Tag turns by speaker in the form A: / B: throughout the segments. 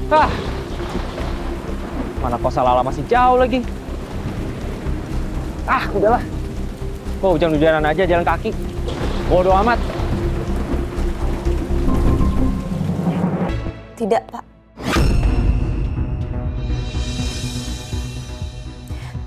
A: Ah, mana kos Lala masih jauh lagi. Ah, udahlah. Kok hujan-hujanan aja jalan kaki. Bodoh amat.
B: Tidak, Pak.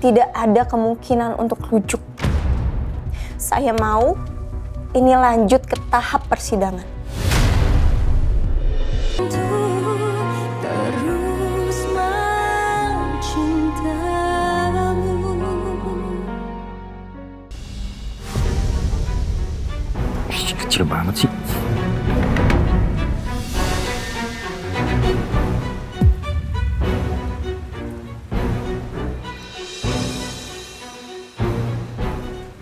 B: Tidak ada kemungkinan untuk rujuk. Saya mau ini lanjut ke tahap persidangan.
A: Kecil banget sih.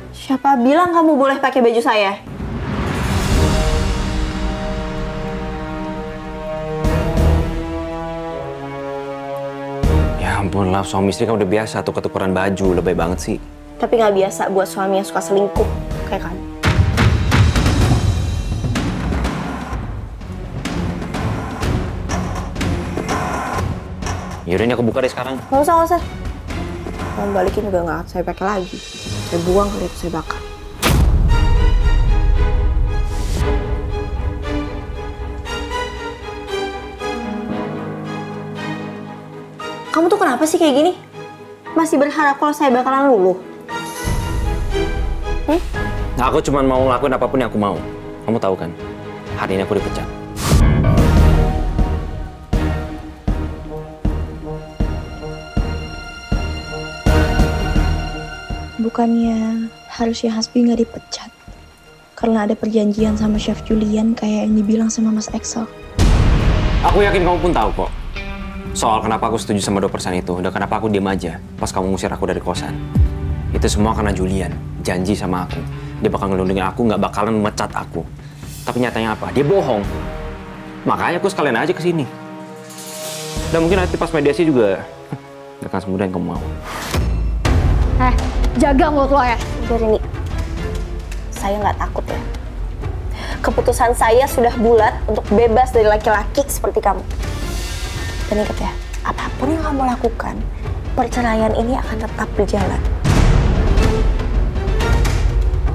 B: Siapa bilang kamu boleh pakai baju saya?
A: Ya ampun lah, suami istri kan udah biasa tuh ketukeran baju, lebay banget sih.
B: Tapi nggak biasa buat suami yang suka selingkuh kayak kamu.
A: Yaudah ini aku buka deh sekarang.
B: Nggak usah, nggak usah. Mau balikin juga nggak saya pakai lagi. Saya buang kali itu, saya bakar. Kamu tuh kenapa sih kayak gini? Masih berharap kalau saya bakalan luluh?
A: Nah, aku cuma mau ngelakuin apapun yang aku mau. Kamu tahu kan, hari ini aku dipecat.
C: Bukannya harusnya Hasbi nggak dipecat karena ada perjanjian sama Chef Julian kayak yang dibilang sama Mas Excel.
A: Aku yakin kamu pun tahu kok soal kenapa aku setuju sama 2% itu, dan kenapa aku diam aja pas kamu ngusir aku dari kosan. Itu semua karena Julian janji sama aku, dia bakal ngelindungin aku, nggak bakalan memecat aku. Tapi nyatanya apa? Dia bohong. Makanya aku sekalian aja kesini. Dan mungkin nanti pas mediasi juga nggak akan semudah yang kamu mau.
C: Jaga mulut lo ya.
B: Udah Rini, saya nggak takut ya. Keputusan saya sudah bulat untuk bebas dari laki-laki seperti kamu. Dan ingat ya, apapun yang kamu lakukan, perceraian ini akan tetap berjalan.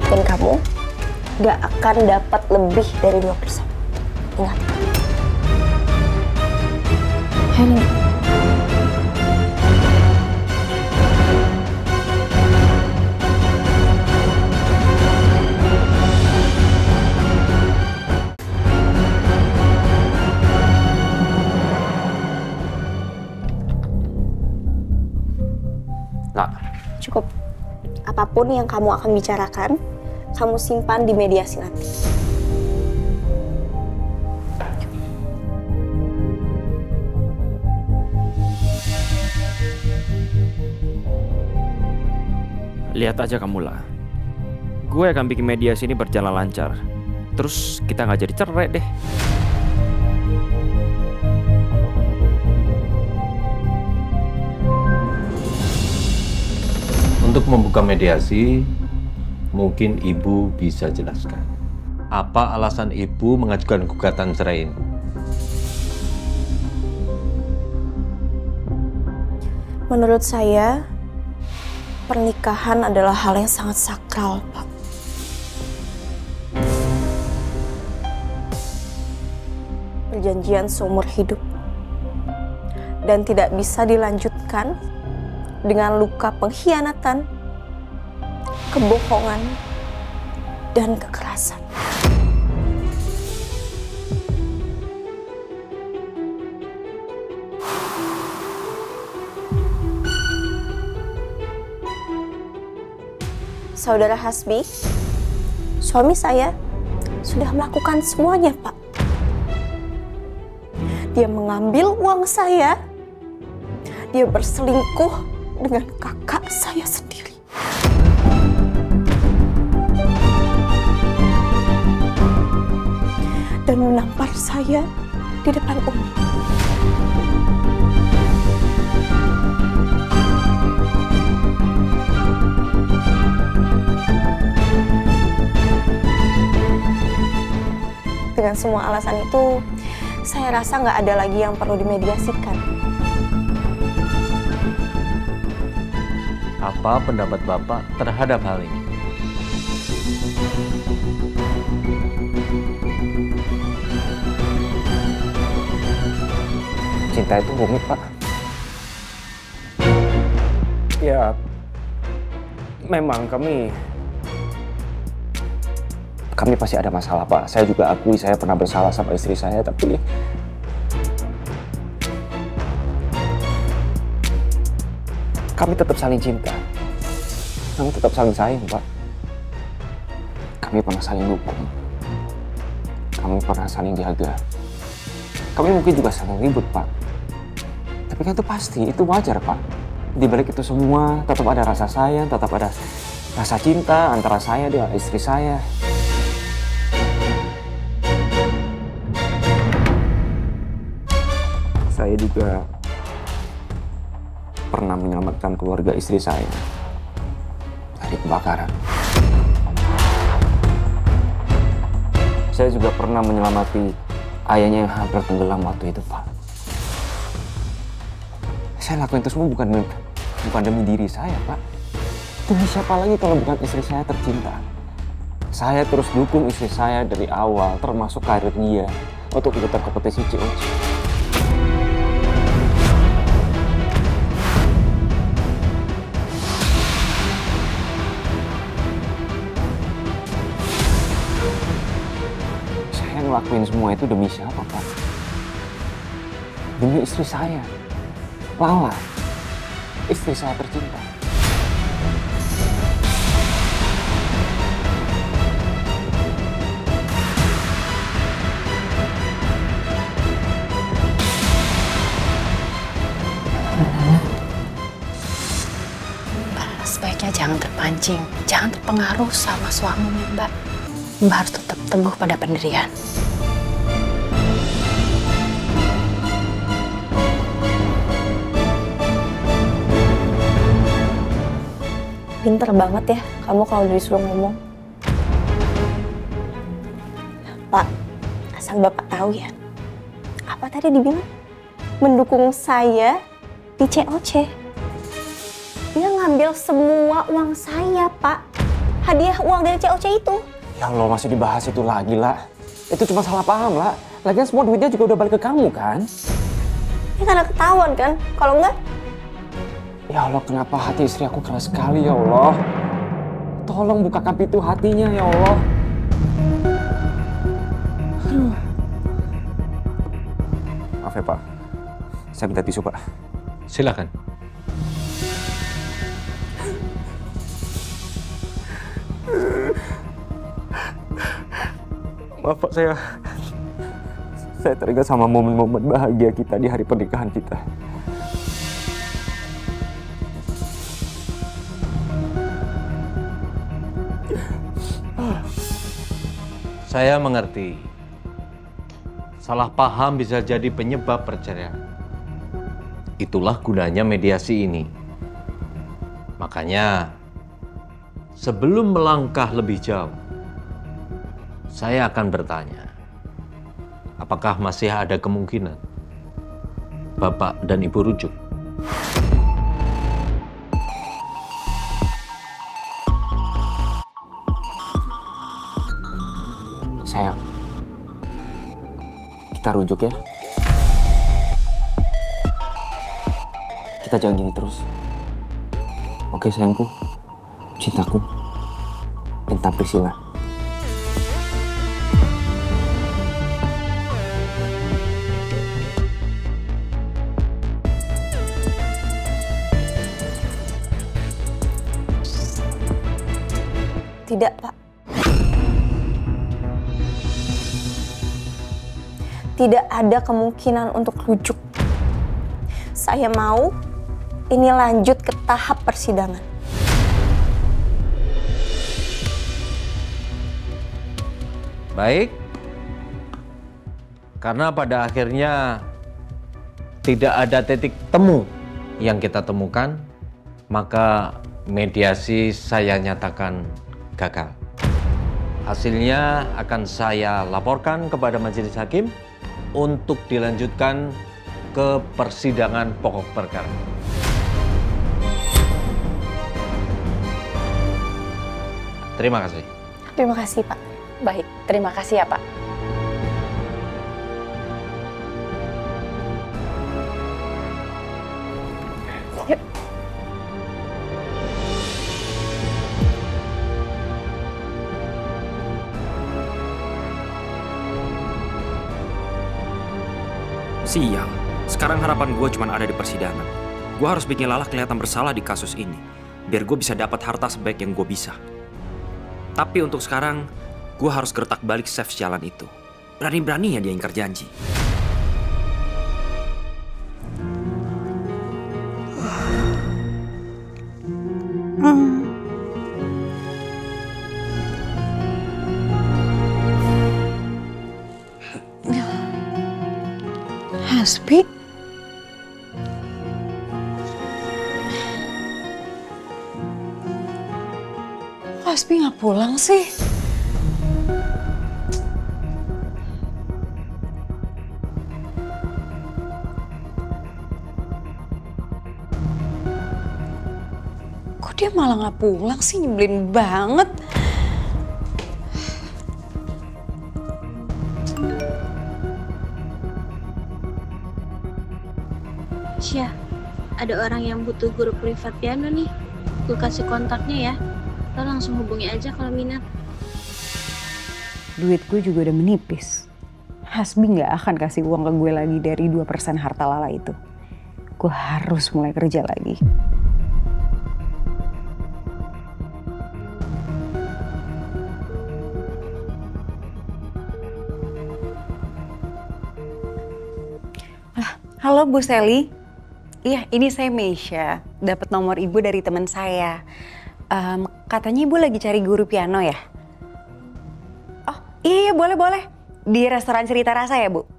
B: Dan kamu nggak akan dapat lebih dari 2%. Ingat. Hai Rini.
A: Nggak.
B: Cukup. Apapun yang kamu akan bicarakan, kamu simpan di mediasi nanti.
A: Lihat aja kamu lah. Gue akan bikin mediasi ini berjalan lancar. Terus kita nggak jadi cerai deh.
D: Untuk membuka mediasi, mungkin Ibu bisa jelaskan. Apa alasan Ibu mengajukan gugatan cerai ini?
B: Menurut saya, pernikahan adalah hal yang sangat sakral, Pak. Perjanjian seumur hidup. Dan tidak bisa dilanjutkan dengan luka pengkhianatan, kebohongan, dan kekerasan. Saudara Hasbi, suami saya sudah melakukan semuanya, Pak. Dia mengambil uang saya, dia berselingkuh dengan kakak saya sendiri. Dan menampar saya di depan umum. Dengan semua alasan itu, saya rasa nggak ada lagi yang perlu dimediasikan.
D: Apa pendapat Bapak terhadap hal ini?
A: Cinta itu rumit, Pak. Ya, memang kami pasti ada masalah, Pak. Saya juga akui saya pernah bersalah sama istri saya, tapi kami tetap saling cinta. Kami tetap saling sayang, Pak. Kami pernah saling dukung. Kami pernah saling jaga. Kami mungkin juga saling ribut, Pak. Tapi kan itu pasti, itu wajar, Pak. Di balik itu semua, tetap ada rasa sayang, tetap ada rasa cinta antara saya dan istri saya. Saya juga pernah menyelamatkan keluarga istri saya dari kebakaran. Saya juga pernah menyelamati ayahnya yang hampir tenggelam waktu itu, Pak. Saya lakuin itu semua bukan demi diri saya, Pak. Demi siapa lagi kalau bukan istri saya tercinta. Saya terus dukung istri saya dari awal, termasuk karir dia, untuk ikutan kompetisi COC. Saya ngelakuin semua itu demi siapa, Pak? Demi istri saya. Lala, istri saya tercinta.
E: Sebaiknya jangan terpancing, jangan terpengaruh sama suaminya, Mbak. Mbak harus tetap teguh pada pendirian.
B: Pinter banget ya kamu kalau disuruh ngomong. Pak, asal Bapak tahu ya. Apa tadi dibilang? Mendukung saya di COC. Dia ngambil semua uang saya, Pak. Hadiah uang dari COC itu.
A: Ya Allah, masih dibahas itu lagi, lah. Itu cuma salah paham, lah. Lagian semua duitnya juga udah balik ke kamu, kan?
B: Ini karena ketahuan kan? Kalau enggak,
A: ya Allah, kenapa hati istri aku keras sekali, ya Allah. Tolong bukakan pintu hatinya, ya Allah. Maaf ya, Pak. Saya minta tisu, Pak.
D: Silakan.
A: Maaf, Pak, saya teringat sama momen-momen bahagia kita di hari pernikahan kita.
D: Saya mengerti. Salah paham bisa jadi penyebab perceraian. Itulah gunanya mediasi ini. Makanya, sebelum melangkah lebih jauh, saya akan bertanya, apakah masih ada kemungkinan Bapak dan Ibu rujuk?
A: Sayang, kita rujuk ya. Kita jangan gini terus. Oke sayangku, cintaku, bintang Priscilla.
B: tidak, Pak. Tidak ada kemungkinan untuk rujuk. Saya mau ini lanjut ke tahap persidangan.
D: Baik, karena pada akhirnya tidak ada titik temu yang kita temukan, maka mediasi saya nyatakan gagal. Hasilnya akan saya laporkan kepada majelis hakim untuk dilanjutkan ke persidangan pokok perkara. Terima kasih.
B: Terima kasih, Pak.
E: Baik, terima kasih ya Pak.
B: Yuk.
A: Sial, sekarang harapan gue cuma ada di persidangan. Gue harus bikin Lala kelihatan bersalah di kasus ini, biar gue bisa dapat harta sebaik yang gue bisa. Tapi untuk sekarang, gue harus gertak balik chef jalan itu. Berani-beraninya dia ingkar janji.
E: Hasbi? Hasbi nggak pulang sih? Kok dia malah nggak pulang sih? Nyebelin banget.
C: Syah, ada orang yang butuh guru privat piano nih. Gue kasih kontaknya ya. Lo langsung hubungi aja kalau minat.
F: Duit gue juga udah menipis. Hasbi nggak akan kasih uang ke gue lagi dari 2% harta Lala itu. Gue harus mulai kerja lagi. Halo Bu Sally. Iya, ini saya Meisha. Dapat nomor ibu dari teman saya. Katanya ibu lagi cari guru piano ya? Oh iya boleh. Di restoran Cerita Rasa ya Bu?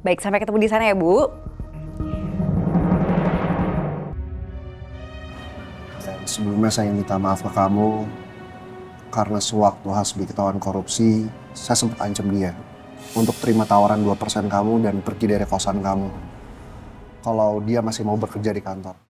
F: Baik, sampai ketemu di sana ya Bu.
G: Dan sebelumnya saya minta maaf ke kamu karena sewaktu Hasbi ketahuan korupsi, saya sempat ancam dia untuk terima tawaran 2% kamu dan pergi dari kosan kamu kalau dia masih mau bekerja di kantor.